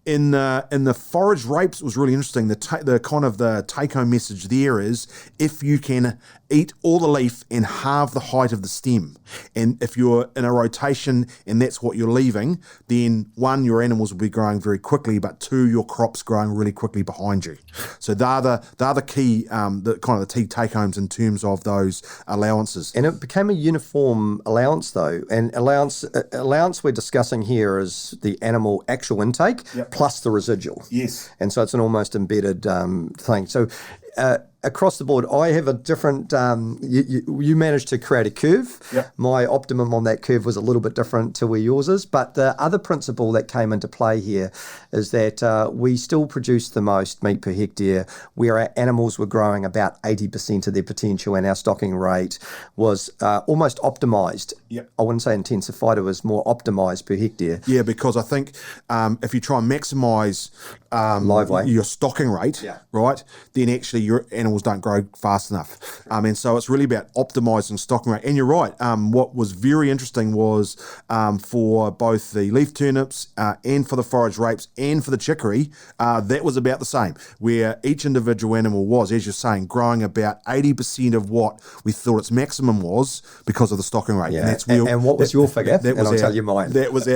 In the forage rapes, it was really interesting. The kind of the take-home message there is, if you can eat all the leaf and halve the height of the stem, and if you're in a rotation and that's what you're leaving, then one, your animals will be growing very quickly, but two, your crop's growing really quickly behind you. So they're the key, the key take-homes in terms of those allowances. And it became a uniform allowance, though. And allowance we're discussing here is the animal actual intake plus the residual. Yes. And so it's an almost embedded thing. So across the board, I have a different, you managed to create a curve. Yep. My optimum on that curve was a little bit different to where yours is. But the other principle that came into play here is that we still produced the most meat per hectare, where our animals were growing about 80% of their potential, and our stocking rate was almost optimized. Yep. I wouldn't say intensified, it was more optimized per hectare. Yeah, because I think if you try and maximise Live weight. your stocking rate, right, then actually your animals don't grow fast enough. And so it's really about optimising stocking rate. And you're right, what was very interesting was for both the leaf turnips and for the forage rapes and for the chicory, that was about the same, where each individual animal was, as you're saying, growing about 80% of what we thought its maximum was because of the stocking rate. Yeah. And what was your figure? I'll tell you mine. That was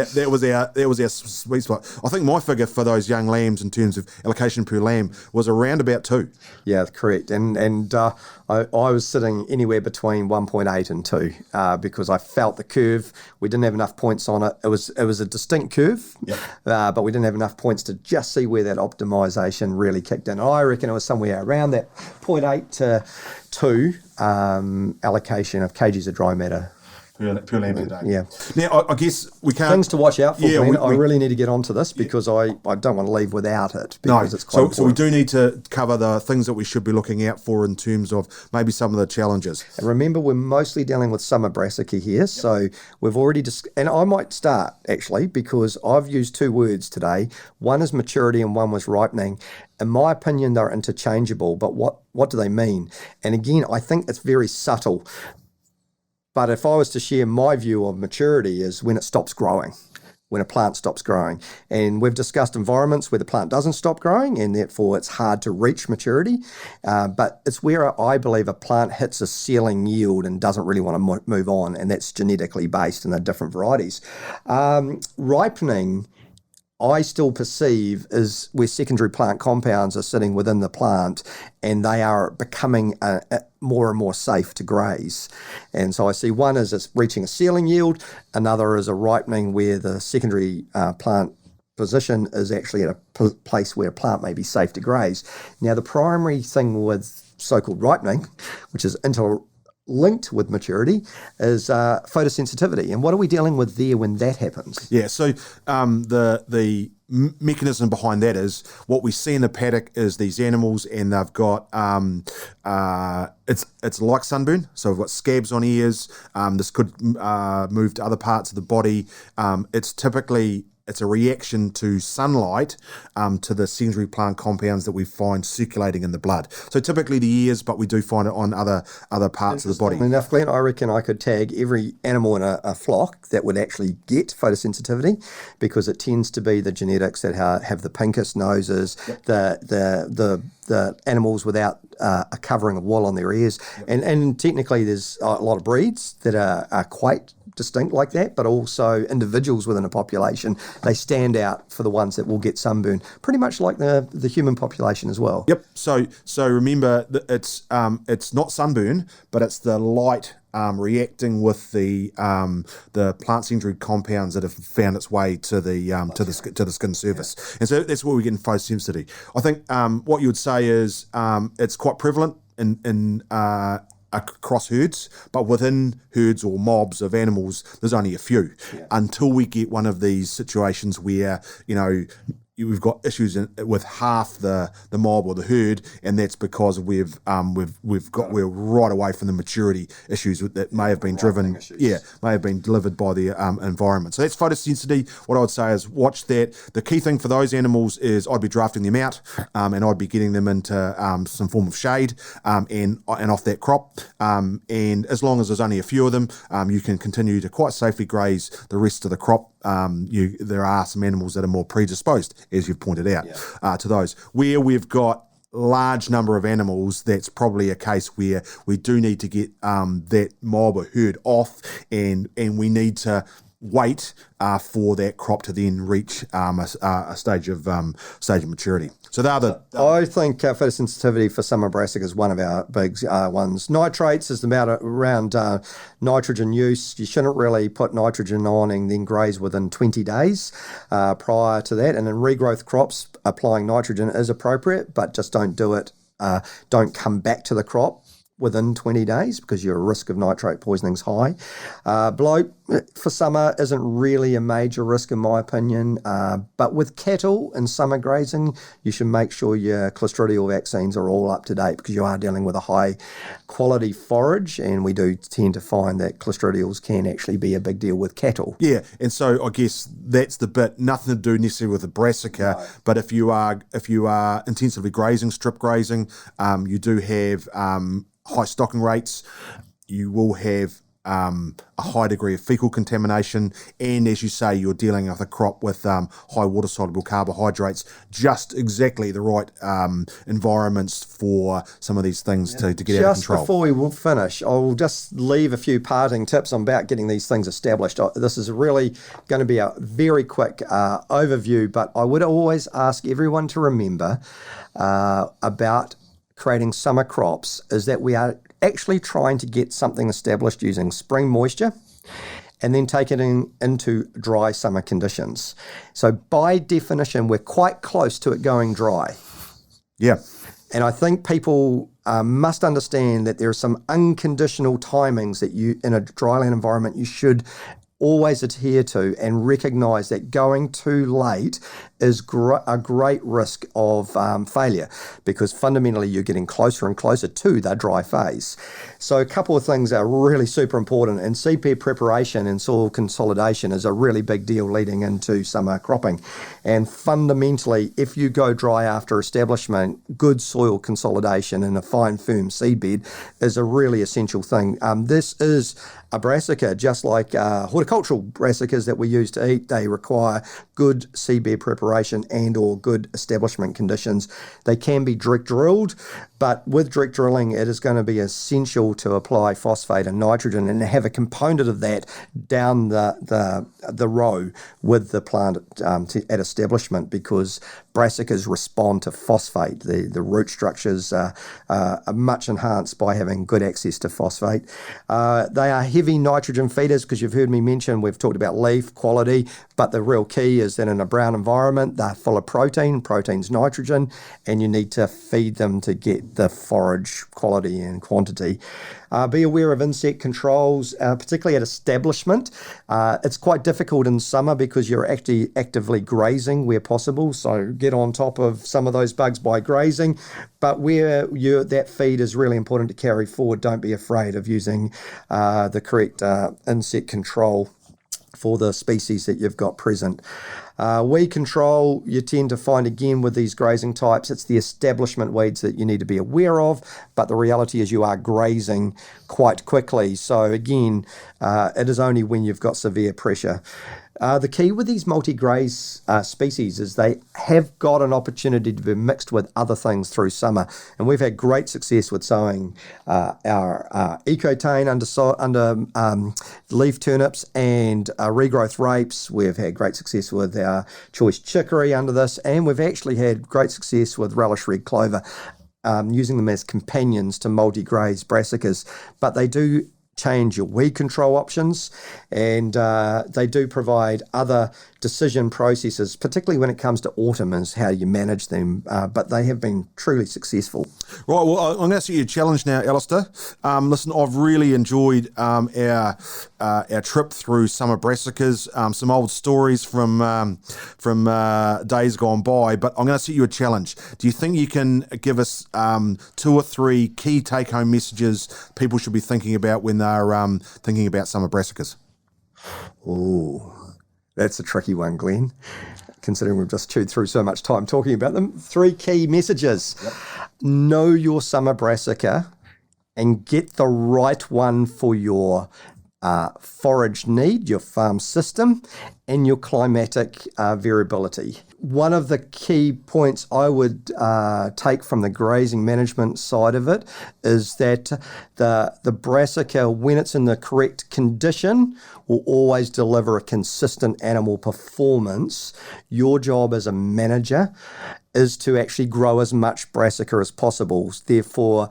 our sweet spot. I think my figure for those young lambs in terms of allocation per lamb was around about 2. Yeah, correct. And I was sitting anywhere between 1.8 and 2 because I felt the curve. We didn't have enough points on it. It was a distinct curve, but we didn't have enough points to just see where that optimization really kicked in. I reckon it was somewhere around that 0.8 to 2 allocation of kgs of dry matter pure land today. Yeah. Now, I guess we can't... Things to watch out for, Yeah, Glenn. I really need to get onto this because I don't want to leave without it because it's quite important. So we do need to cover the things that we should be looking out for in terms of maybe some of the challenges. And remember, we're mostly dealing with summer brassica here, so we've already... and I might start, actually, because I've used two words today. One is maturity and one was ripening. In my opinion, they're interchangeable, but what do they mean? And again, I think it's very subtle. But if I was to share my view of maturity is when it stops growing, when a plant stops growing. And we've discussed environments where the plant doesn't stop growing and therefore it's hard to reach maturity. But it's where I believe a plant hits a ceiling yield and doesn't really want to move on. And that's genetically based in the different varieties. Ripening, I still perceive, is where secondary plant compounds are sitting within the plant and they are becoming more and more safe to graze. And so I see one is it's reaching a ceiling yield, another is a ripening where the secondary plant position is actually at a place where a plant may be safe to graze. Now, the primary thing with so-called ripening, which is interlinked with maturity, is photosensitivity. And what are we dealing with there when that happens? Yeah, so the mechanism behind that is what we see in the paddock is these animals and they've got it's like sunburn, so we've got scabs on ears. This could move to other parts of the body. It's a reaction to sunlight, to the secondary plant compounds that we find circulating in the blood. So typically the ears, but we do find it on other parts of the body. Enough, Glenn, I reckon I could tag every animal in a flock that would actually get photosensitivity because it tends to be the genetics that have the pinkest noses, the animals without a covering of wool on their ears. And technically there's a lot of breeds that are quite distinct like that, but also individuals within a population, they stand out for the ones that will get sunburn, pretty much like the human population as well. Yep. So remember that it's not sunburn, but it's the light reacting with the plant secondary compounds that have found its way to the skin surface, and so that's where we get in photosensitivity. I think what you would say is it's quite prevalent in across herds, but within herds or mobs of animals, there's only a few until we get one of these situations where, we've got issues with half the mob or the herd, and that's because we're right away from the maturity issues that may have been delivered by the environment. So that's photosensitivity. What I would say is watch that. The key thing for those animals is I'd be drafting them out, and I'd be getting them into some form of shade and off that crop. And as long as there's only a few of them, you can continue to quite safely graze the rest of the crop. There are some animals that are more predisposed, as you've pointed out, to those. Where we've got large number of animals, that's probably a case where we do need to get that mob or herd off, and we need to wait for that crop to then reach a stage of maturity. So I think photosensitivity for summer brassica is one of our big ones. Nitrates is the amount around nitrogen use. You shouldn't really put nitrogen on and then graze within 20 days prior to that. And in regrowth crops, applying nitrogen is appropriate, but just don't do it. Don't come back to the crop within 20 days because your risk of nitrate poisoning is high. Bloat for summer isn't really a major risk in my opinion, but with cattle and summer grazing, you should make sure your clostridial vaccines are all up to date because you are dealing with a high quality forage, and we do tend to find that clostridials can actually be a big deal with cattle. Yeah, and so I guess that's the bit, nothing to do necessarily with the brassica, but if you are intensively grazing, strip grazing, you do have high stocking rates, you will have a high degree of fecal contamination, and as you say, you're dealing with a crop with high water-soluble carbohydrates, just exactly the right environments for some of these things to get out of control. Just before we will finish, I'll just leave a few parting tips on about getting these things established. This is really going to be a very quick overview, but I would always ask everyone to remember about creating summer crops is that we are actually trying to get something established using spring moisture and then take it into dry summer conditions. So by definition, we're quite close to it going dry. Yeah. And I think people must understand that there are some unconditional timings that you, in a dryland environment, you should always adhere to, and recognise that going too late is a great risk of failure, because fundamentally you're getting closer and closer to the dry phase. So a couple of things are really super important, and seed bed preparation and soil consolidation is a really big deal leading into summer cropping. And fundamentally, if you go dry after establishment, good soil consolidation in a fine firm seed bed is a really essential thing. This is a brassica, just like horticultural brassicas that we use to eat. They require good seed bed preparation and or good establishment conditions. They can be direct drilled, but with direct drilling, it is going to be essential to apply phosphate and nitrogen and have a component of that down the row with the plant at establishment, because brassicas respond to phosphate. The root structures are much enhanced by having good access to phosphate. They are heavy nitrogen feeders, because you've heard me mention, we've talked about leaf quality, but the real key is that in a brown environment, they're full of protein. Protein's nitrogen, and you need to feed them to get the forage quality and quantity. Be aware of insect controls, particularly at establishment. It's quite difficult in summer because you're actually actively grazing where possible, so get on top of some of those bugs by grazing. But where that feed is really important to carry forward, don't be afraid of using the correct insect control for the species that you've got present. Weed control, you tend to find again with these grazing types, it's the establishment weeds that you need to be aware of, but the reality is you are grazing quite quickly. So again, it is only when you've got severe pressure. The key with these multi-graze species is they have got an opportunity to be mixed with other things through summer. And we've had great success with sowing our ecotane under leaf turnips and regrowth rapes. We've had great success with our choice chicory under this, and we've actually had great success with relish red clover, using them as companions to multi-graze brassicas. But they do change your weed control options, and they do provide other decision processes, particularly when it comes to autumn, is how you manage them, but they have been truly successful. Right, well, I'm going to ask you a challenge now, Alistair. Listen, I've really enjoyed our trip through summer brassicas, some old stories from days gone by, but I'm going to set you a challenge. Do you think you can give us 2 or 3 key take-home messages people should be thinking about when they're thinking about summer brassicas? Oh, that's a tricky one, Glenn, considering we've just chewed through so much time talking about them. 3 key messages. Yep. Know your summer brassica and get the right one for your forage need, your farm system, and your climatic variability. One of the key points I would take from the grazing management side of it is that the brassica, when it's in the correct condition, will always deliver a consistent animal performance. Your job as a manager is to actually grow as much brassica as possible. Therefore,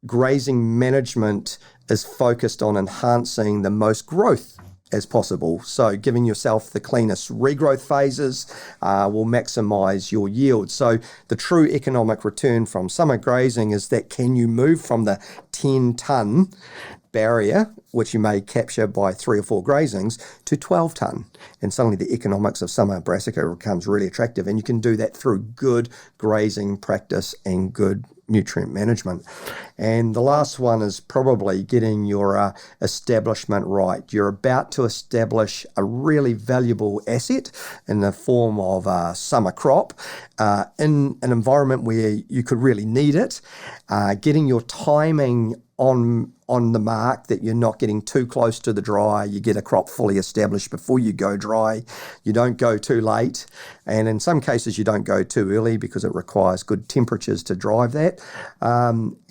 grazing management is focused on enhancing the most growth as possible. So giving yourself the cleanest regrowth phases will maximise your yield. So the true economic return from summer grazing is that can you move from the 10-tonne barrier, which you may capture by 3 or 4 grazings, to 12 tonne. And suddenly the economics of summer brassica becomes really attractive. And you can do that through good grazing practice and good nutrient management. And the last one is probably getting your establishment right. You're about to establish a really valuable asset in the form of a summer crop in an environment where you could really need it. Getting your timing on the mark, that you're not getting too close to the dry. You get a crop fully established before you go dry. You don't go too late. And in some cases, you don't go too early because it requires good temperatures to drive that.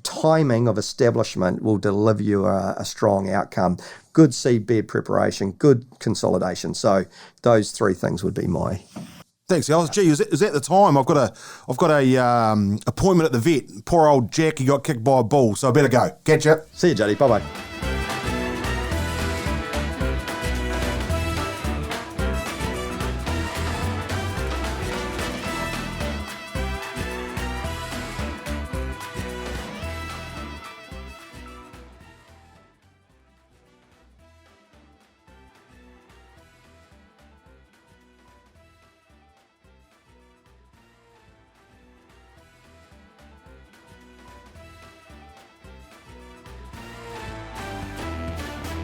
Timing of establishment will deliver you a strong outcome. Good seed bed preparation, good consolidation. So those 3 things would be my... Thanks, Alice. Gee, is that the time? I've got a appointment at the vet. Poor old Jack, he got kicked by a bull, so I better go. Catch ya. See you, Juddy. Bye-bye.